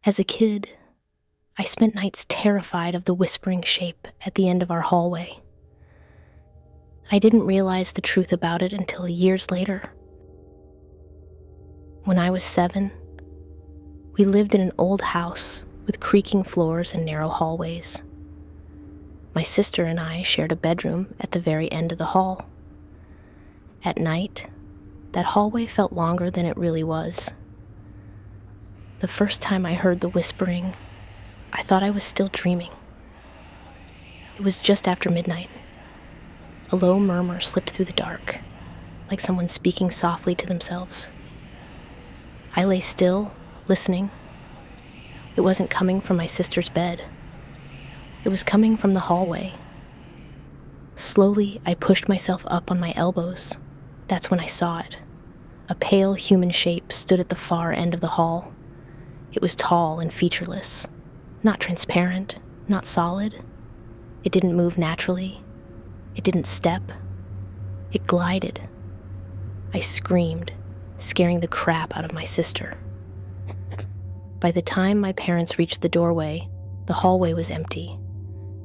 As a kid, I spent nights terrified of the whispering shape at the end of our hallway. I didn't realize the truth about it until years later. When I was 7, we lived in an old house with creaking floors and narrow hallways. My sister and I shared a bedroom at the very end of the hall. At night, that hallway felt longer than it really was. The first time I heard the whispering, I thought I was still dreaming. It was just after midnight. A low murmur slipped through the dark, like someone speaking softly to themselves. I lay still, listening. It wasn't coming from my sister's bed. It was coming from the hallway. Slowly, I pushed myself up on my elbows. That's when I saw it. A pale human shape stood at the far end of the hall. It was tall and featureless, not transparent, not solid. It didn't move naturally. It didn't step. It glided. I screamed, scaring the crap out of my sister. By the time my parents reached the doorway, the hallway was empty.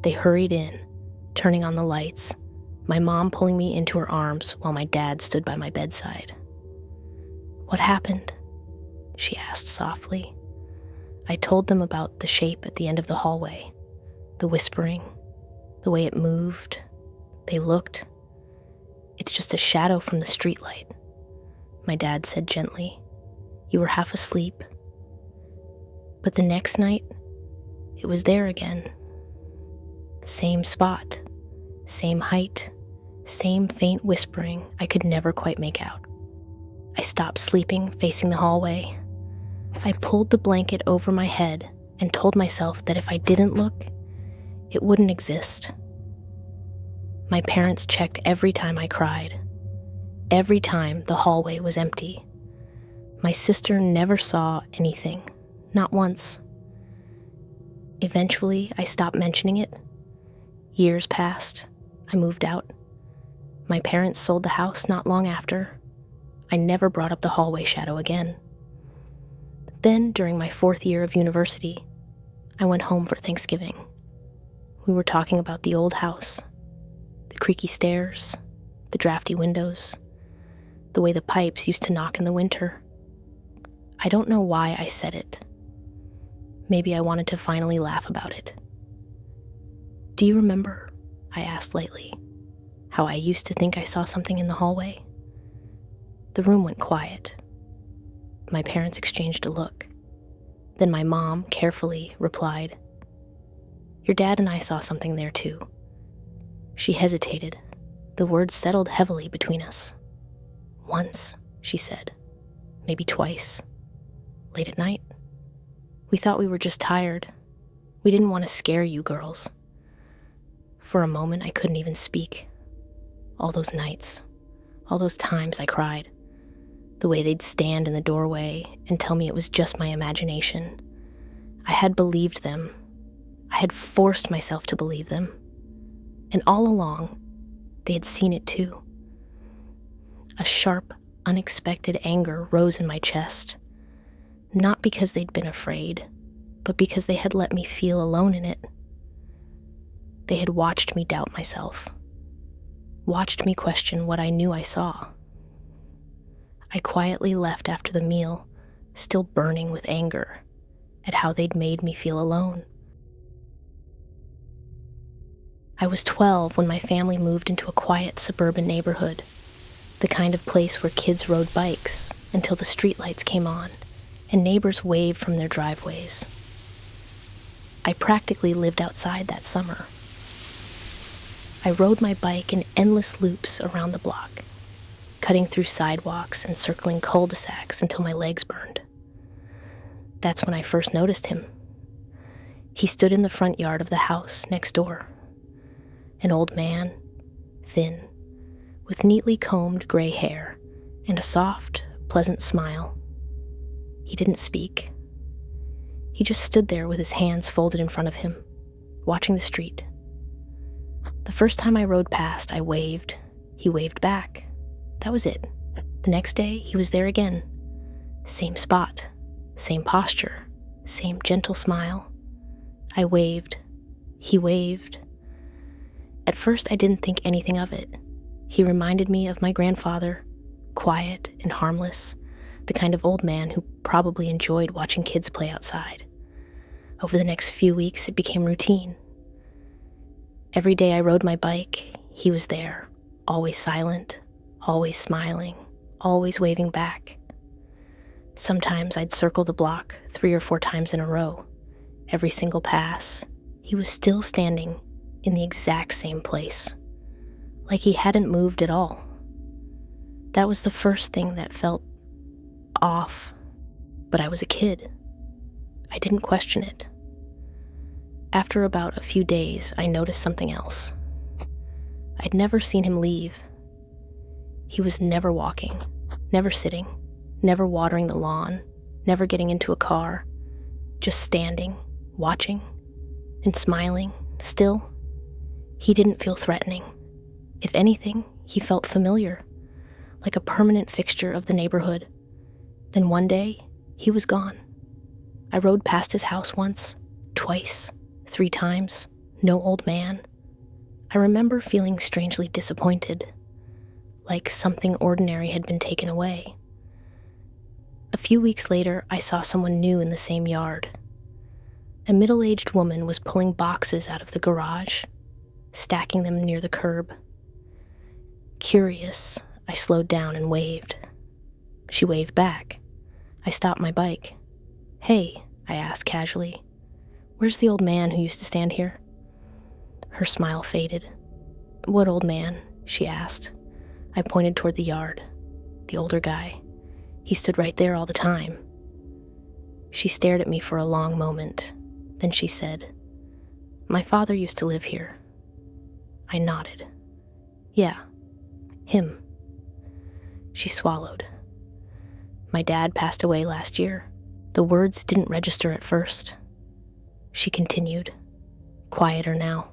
They hurried in, turning on the lights, my mom pulling me into her arms while my dad stood by my bedside. "What happened?" she asked softly. I told them about the shape at the end of the hallway, the whispering, the way it moved. They looked. "It's just a shadow from the streetlight," my dad said gently. "You were half asleep." But the next night, it was there again. Same spot, same height, same faint whispering I could never quite make out. I stopped sleeping facing the hallway. I pulled the blanket over my head and told myself that if I didn't look, it wouldn't exist. My parents checked every time I cried. Every time the hallway was empty. My sister never saw anything, not once. Eventually, I stopped mentioning it. Years passed. I moved out. My parents sold the house not long after. I never brought up the hallway shadow again. Then, during my 4th year of university, I went home for Thanksgiving. We were talking about the old house, the creaky stairs, the drafty windows, the way the pipes used to knock in the winter. I don't know why I said it. Maybe I wanted to finally laugh about it. "Do you remember," I asked lightly, "how I used to think I saw something in the hallway?" The room went quiet. My parents exchanged a look. Then my mom carefully replied, "Your dad and I saw something there too." She hesitated. The words settled heavily between us. "Once," she said. "Maybe twice. Late at night. We thought we were just tired. We didn't want to scare you girls." For a moment, I couldn't even speak. All those nights, all those times I cried. The way they'd stand in the doorway and tell me it was just my imagination. I had believed them. I had forced myself to believe them. And all along, they had seen it too. A sharp, unexpected anger rose in my chest. Not because they'd been afraid, but because they had let me feel alone in it. They had watched me doubt myself. Watched me question what I knew I saw. I quietly left after the meal, still burning with anger at how they'd made me feel alone. I was 12 when my family moved into a quiet suburban neighborhood, the kind of place where kids rode bikes until the streetlights came on and neighbors waved from their driveways. I practically lived outside that summer. I rode my bike in endless loops around the block, cutting through sidewalks and circling cul-de-sacs until my legs burned. That's when I first noticed him. He stood in the front yard of the house next door. An old man, thin, with neatly combed gray hair and a soft, pleasant smile. He didn't speak. He just stood there with his hands folded in front of him, watching the street. The first time I rode past, I waved. He waved back. That was it. The next day, he was there again. Same spot, same posture, Same gentle smile. I waved. He waved. At first, I didn't think anything of it. He reminded me of my grandfather, quiet and harmless, the kind of old man who probably enjoyed watching kids play outside. Over the next few weeks, it became routine. Every day I rode my bike, he was there, always silent, always smiling, always waving back. Sometimes I'd circle the block 3 or 4 times in a row. Every single pass, he was still standing in the exact same place, like he hadn't moved at all. That was the first thing that felt off, but I was a kid. I didn't question it. After about a few days, I noticed something else. I'd never seen him leave. He was never walking, never sitting, never watering the lawn, never getting into a car, just standing, watching, and smiling, still. He didn't feel threatening. If anything, he felt familiar, like a permanent fixture of the neighborhood. Then one day, he was gone. I rode past his house once, twice, 3 times, no old man. I remember feeling strangely disappointed, like something ordinary had been taken away. A few weeks later, I saw someone new in the same yard. A middle-aged woman was pulling boxes out of the garage, stacking them near the curb. Curious, I slowed down and waved. She waved back. I stopped my bike. "Hey," I asked casually, "where's the old man who used to stand here?" Her smile faded. "What old man?" she asked. I pointed toward the yard. The older guy. He stood right there all the time. She stared at me for a long moment. Then she said, "My father used to live here." I nodded. "Yeah, him." She swallowed. "My dad passed away last year." The words didn't register at first. She continued, quieter now.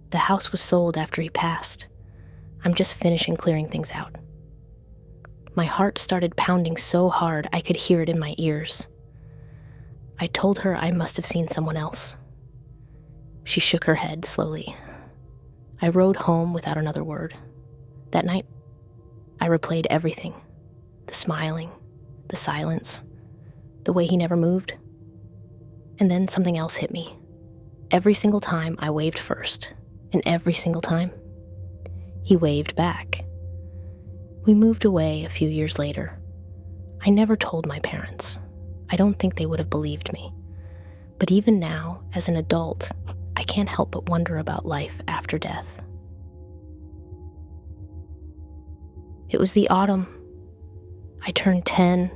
"The house was sold after he passed. I'm just finishing clearing things out." My heart started pounding so hard I could hear it in my ears. I told her I must have seen someone else. She shook her head slowly. I rode home without another word. That night, I replayed everything. The smiling, the silence, the way he never moved. And then something else hit me. Every single time I waved first, and every single time, he waved back. We moved away a few years later. I never told my parents. I don't think they would have believed me. But even now, as an adult, I can't help but wonder about life after death. It was the autumn. I turned 10,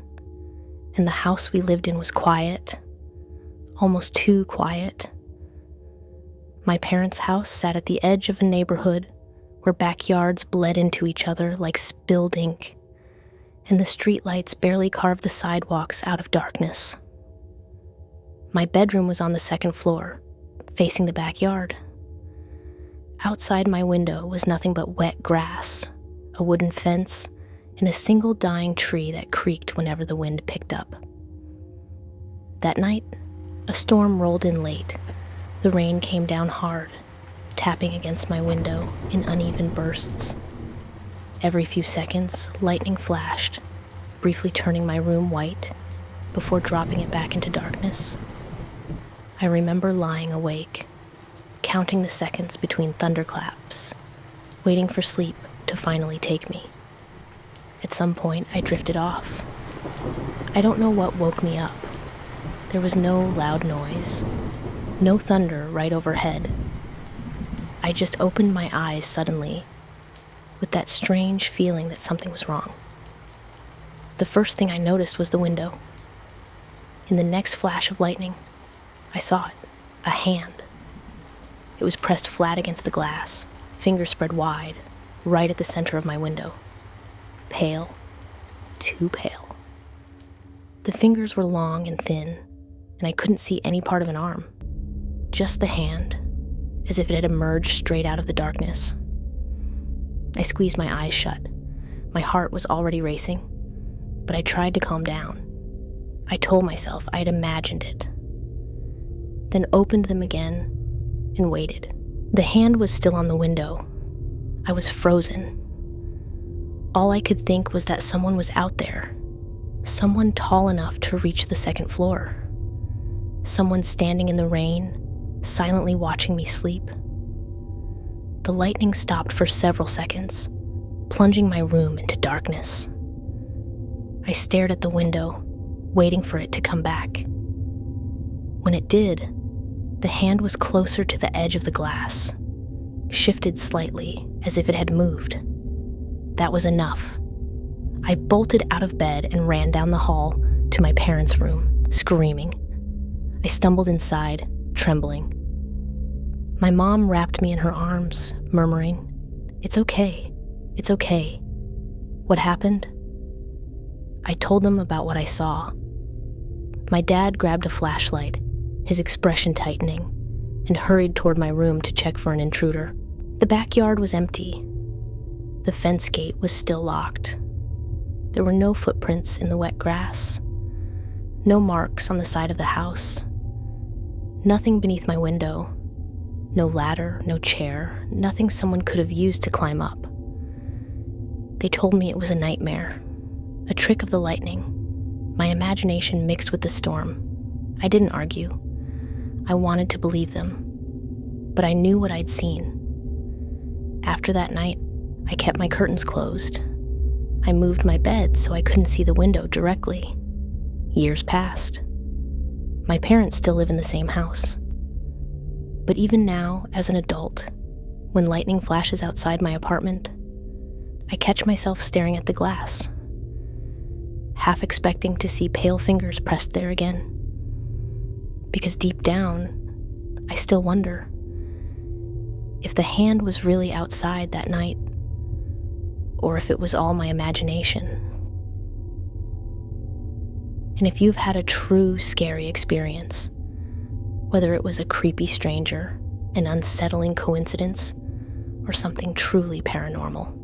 and the house we lived in was quiet, almost too quiet. My parents' house sat at the edge of a neighborhood where backyards bled into each other like spilled ink, and the streetlights barely carved the sidewalks out of darkness. My bedroom was on the 2nd floor, facing the backyard. Outside my window was nothing but wet grass, a wooden fence, and a single dying tree that creaked whenever the wind picked up. That night, a storm rolled in late. The rain came down hard, tapping against my window in uneven bursts. Every few seconds, lightning flashed, briefly turning my room white before dropping it back into darkness. I remember lying awake, counting the seconds between thunderclaps, waiting for sleep to finally take me. At some point, I drifted off. I don't know what woke me up. There was no loud noise, no thunder right overhead. I just opened my eyes suddenly, with that strange feeling that something was wrong. The first thing I noticed was the window. In the next flash of lightning, I saw it, a hand. It was pressed flat against the glass, fingers spread wide, right at the center of my window. Pale, too pale. The fingers were long and thin, and I couldn't see any part of an arm. Just the hand, as if it had emerged straight out of the darkness. I squeezed my eyes shut. My heart was already racing, but I tried to calm down. I told myself I had imagined it, then opened them again and waited. The hand was still on the window. I was frozen. All I could think was that someone was out there, someone tall enough to reach the second floor, someone standing in the rain, silently watching me sleep. The lightning stopped for several seconds, plunging my room into darkness. I stared at the window, waiting for it to come back. When it did, the hand was closer to the edge of the glass, shifted slightly as if it had moved. That was enough. I bolted out of bed and ran down the hall to my parents' room, screaming. I stumbled inside, trembling. My mom wrapped me in her arms, murmuring, "It's okay, it's okay." What happened? I told them about what I saw. My dad grabbed a flashlight, his expression tightening, and hurried toward my room to check for an intruder. The backyard was empty. The fence gate was still locked. There were no footprints in the wet grass, no marks on the side of the house, nothing beneath my window, no ladder, no chair, nothing someone could have used to climb up. They told me it was a nightmare, a trick of the lightning, my imagination mixed with the storm. I didn't argue. I wanted to believe them, but I knew what I'd seen. After that night, I kept my curtains closed. I moved my bed so I couldn't see the window directly. Years passed. My parents still live in the same house. But even now, as an adult, when lightning flashes outside my apartment, I catch myself staring at the glass, half expecting to see pale fingers pressed there again. Because deep down, I still wonder if the hand was really outside that night, or if it was all my imagination. And if you've had a true scary experience, whether it was a creepy stranger, an unsettling coincidence, or something truly paranormal,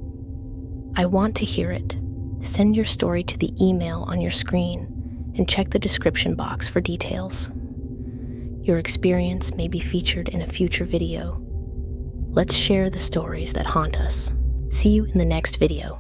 I want to hear it. Send your story to the email on your screen and check the description box for details. Your experience may be featured in a future video. Let's share the stories that haunt us. See you in the next video.